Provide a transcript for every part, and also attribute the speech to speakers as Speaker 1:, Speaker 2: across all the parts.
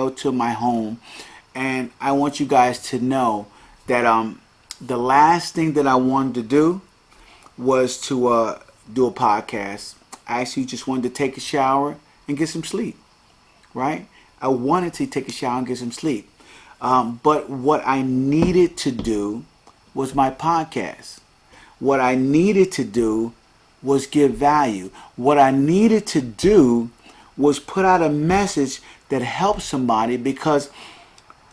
Speaker 1: mailed to my home. And I want you guys to know that the last thing that I wanted to do was to do a podcast. I actually just wanted to take a shower and get some sleep, right? I wanted to take a shower and get some sleep. But what I needed to do was my podcast. What I needed to do was give value. What I needed to do was put out a message that helps somebody, because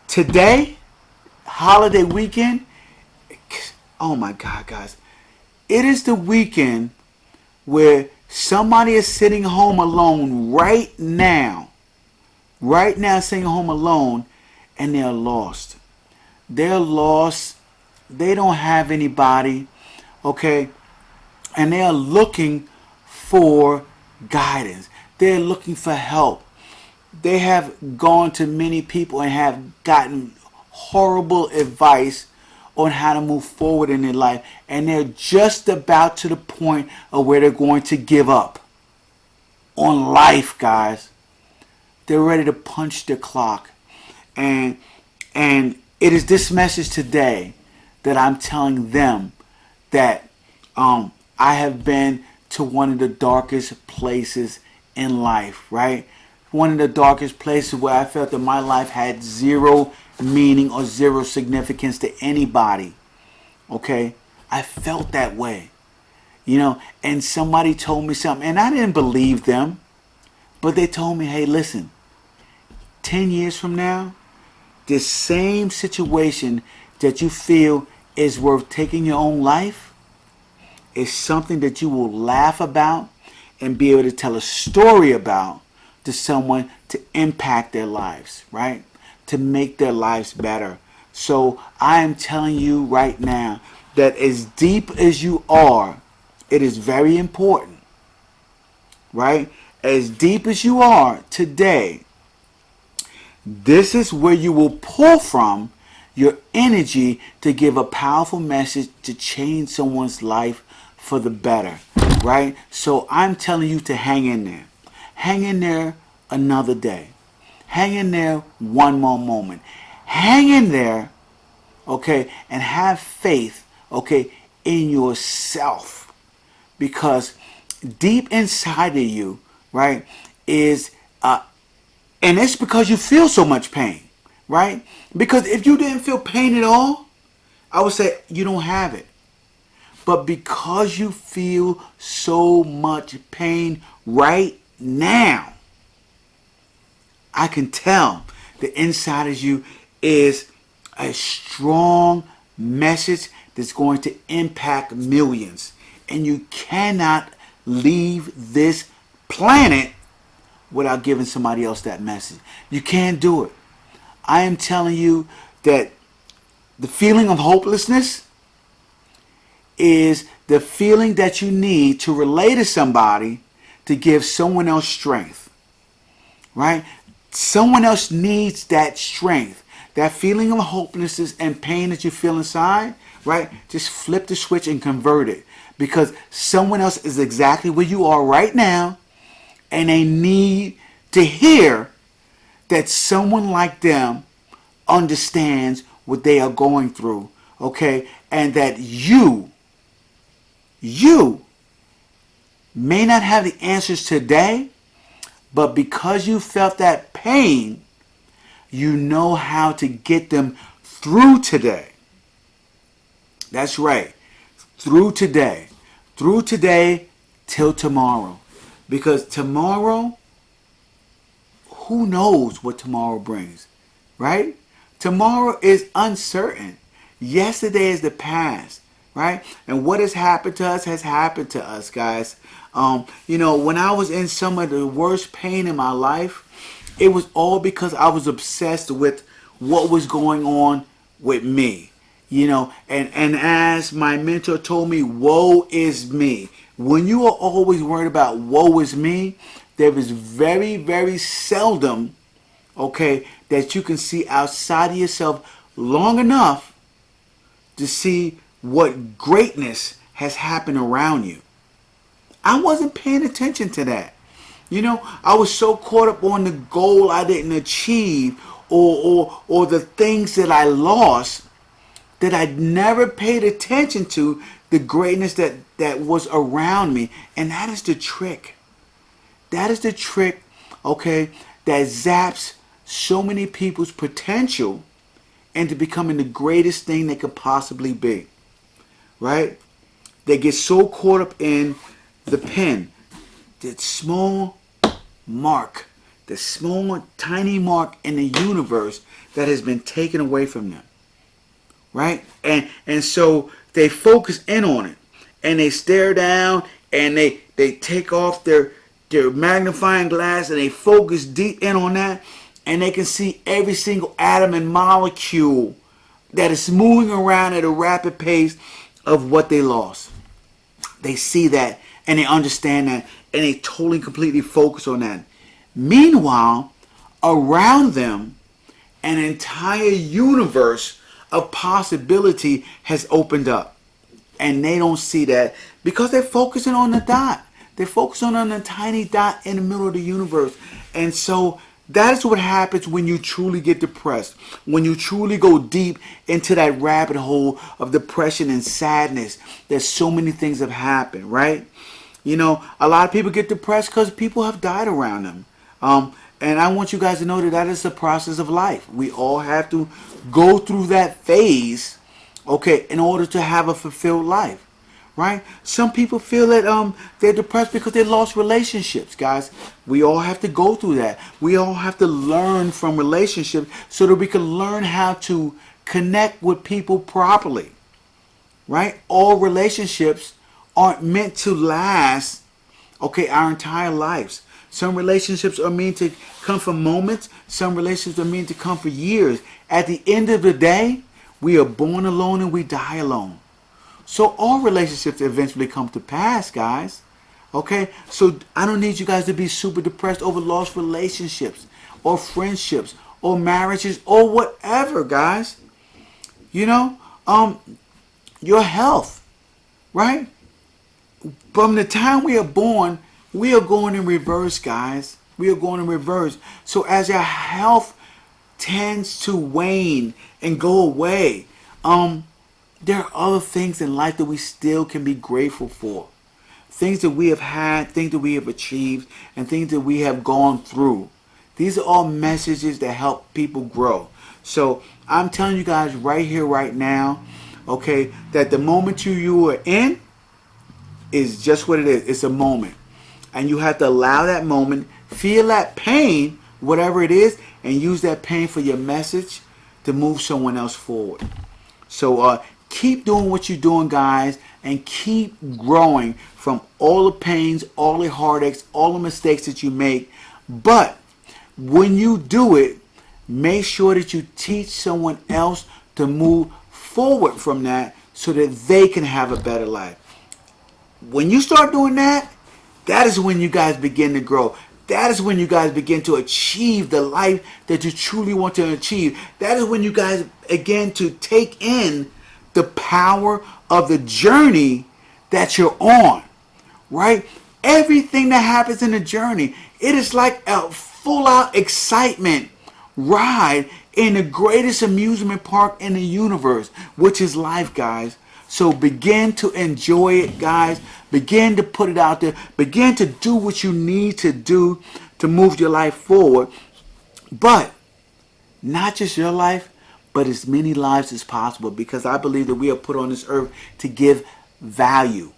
Speaker 1: today, holiday weekend, oh my God, guys, it is the weekend where somebody is sitting home alone right now, sitting home alone, and they're lost. They're lost. They don't have anybody, okay? And they are looking for guidance. They're looking for help. They have gone to many people and have gotten horrible advice on how to move forward in their life. And they're just about to the point of where they're going to give up on life, guys. They're ready to punch the clock. And it is this message today that I'm telling them that I have been to one of the darkest places in life, right? One of the darkest places where I felt that my life had zero meaning or zero significance to anybody. Okay? I felt that way. And somebody told me something, and I didn't believe them, but they told me, hey, listen, 10 years from now, this same situation that you feel is worth taking your own life is something that you will laugh about and be able to tell a story about to someone to impact their lives, right? To make their lives better. So I am telling you right now that as deep as you are, it is very important, right? As deep as you are today, this is where you will pull from your energy to give a powerful message to change someone's life for the better, right? So I'm telling you to hang in there. Hang in there another day. Hang in there one more moment. Hang in there, okay, and have faith, okay, in yourself. Because deep inside of you, right, is and it's because you feel so much pain, right? Because if you didn't feel pain at all, I would say you don't have it. But because you feel so much pain right now, I can tell the inside of you is a strong message that's going to impact millions. And you cannot leave this planet without giving somebody else that message. You can't do it. I am telling you that the feeling of hopelessness is the feeling that you need to relate to somebody to give someone else strength, right? Someone else needs that strength. That feeling of hopelessness and pain that you feel inside, right? Just flip the switch and convert it, because someone else is exactly where you are right now, and they need to hear that someone like them understands what they are going through, okay? And that you may not have the answers today, but because you felt that pain, you know how to get them through today. That's right. Through today. Through today till tomorrow. Because tomorrow, who knows what tomorrow brings, right? Tomorrow is uncertain. Yesterday is the past, right? And what has happened to us has happened to us, guys. When I was in some of the worst pain in my life, it was all because I was obsessed with what was going on with me. And as my mentor told me, woe is me. When you are always worried about woe is me, there is very, very seldom, okay, that you can see outside of yourself long enough to see what greatness has happened around you. I wasn't paying attention to that. I was so caught up on the goal I didn't achieve, or the things that I lost, that I never paid attention to the greatness that was around me. And that is the trick. That is the trick, okay, that zaps so many people's potential into becoming the greatest thing they could possibly be. Right? They get so caught up in the pen, that small mark, the small, tiny mark in the universe that has been taken away from them. Right? And so they focus in on it, and they stare down, and they take off their magnifying glass, and they focus deep in on that, and they can see every single atom and molecule that is moving around at a rapid pace of what they lost. They see that, and they understand that, and they totally completely focus on that. Meanwhile, around them, an entire universe of possibility has opened up, and they don't see that because they're focusing on the dot. They're focusing on the tiny dot in the middle of the universe. And so that is what happens when you truly get depressed, when you truly go deep into that rabbit hole of depression and sadness, that so many things have happened, right? A lot of people get depressed because people have died around them. And I want you guys to know that that is the process of life. We all have to go through that phase, okay, in order to have a fulfilled life, right? Some people feel that they're depressed because they lost relationships, guys. We all have to go through that. We all have to learn from relationships so that we can learn how to connect with people properly, right? All relationships aren't meant to last, okay, our entire lives. Some relationships are meant to come for moments. Some relationships are meant to come for years. At the end of the day, we are born alone and we die alone. So all relationships eventually come to pass, guys. Okay? So I don't need you guys to be super depressed over lost relationships or friendships or marriages or whatever, guys. Your health, right? From the time we are born, we are going in reverse, guys. We are going in reverse. So as our health tends to wane and go away, there are other things in life that we still can be grateful for. Things that we have had, things that we have achieved, and things that we have gone through. These are all messages that help people grow. So I'm telling you guys right here, right now, okay, that the moment you are in is just what it is. It's a moment. And you have to allow that moment, feel that pain, whatever it is, and use that pain for your message to move someone else forward. So keep doing what you're doing, guys, and keep growing from all the pains, all the heartaches, all the mistakes that you make. But when you do it, make sure that you teach someone else to move forward from that so that they can have a better life. When you start doing that, that is when you guys begin to grow. That is when you guys begin to achieve the life that you truly want to achieve. That is when you guys begin to take in the power of the journey that you're on, right? Everything that happens in the journey, it is like a full-out excitement ride in the greatest amusement park in the universe, which is life, guys. So begin to enjoy it, guys. Begin to put it out there. Begin to do what you need to do to move your life forward. But not just your life, but as many lives as possible. Because I believe that we are put on this earth to give value.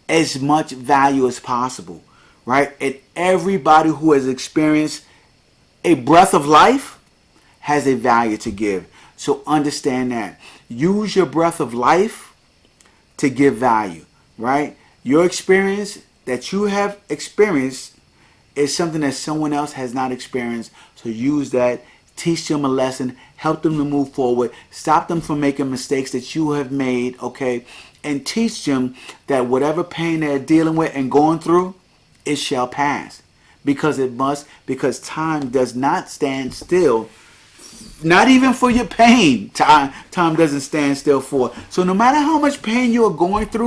Speaker 1: As much value as possible. Right? And everybody who has experienced a breath of life has a value to give. So understand that. Use your breath of life to give value, right? Your experience that you have experienced is something that someone else has not experienced. So use that, teach them a lesson, help them to move forward, stop them from making mistakes that you have made, okay? And teach them that whatever pain they're dealing with and going through, it shall pass. Because it must, because time does not stand still. Not even for your pain, time doesn't stand still for. So no matter how much pain you are going through,